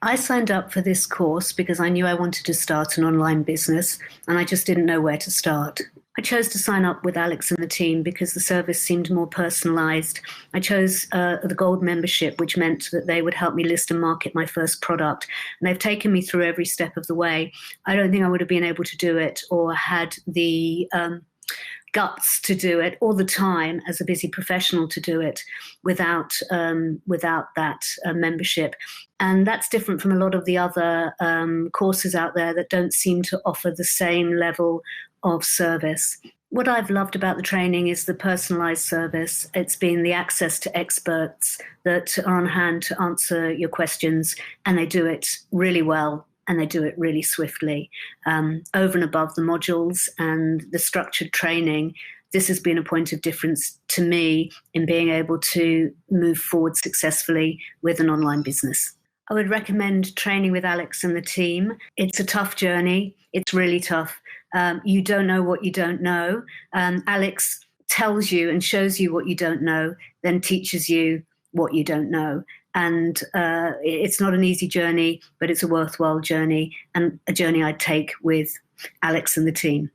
I signed up for this course because I knew I wanted to start an online business and I just didn't know where to start. I chose to sign up with Alex and the team because the service seemed more personalized. I chose the gold membership, which meant that they would help me list and market my first product. And they've taken me through every step of the way. I don't think I would have been able to do it or had the guts to do it all the time as a busy professional to do it without that membership. And that's different from a lot of the other courses out there that don't seem to offer the same level of service. What I've loved about the training is the personalized service. It's been the access to experts that are on hand to answer your questions, and they do it really well. And they do it really swiftly. Over and above the modules and the structured training, this has been a point of difference to me in being able to move forward successfully with an online business. I would recommend training with Alex and the team. It's a tough journey. It's really tough. You don't know what you don't know. Alex tells you and shows you what you don't know, then teaches you what you don't know. And it's not an easy journey, but it's a worthwhile journey and a journey I'd take with Alex and the team.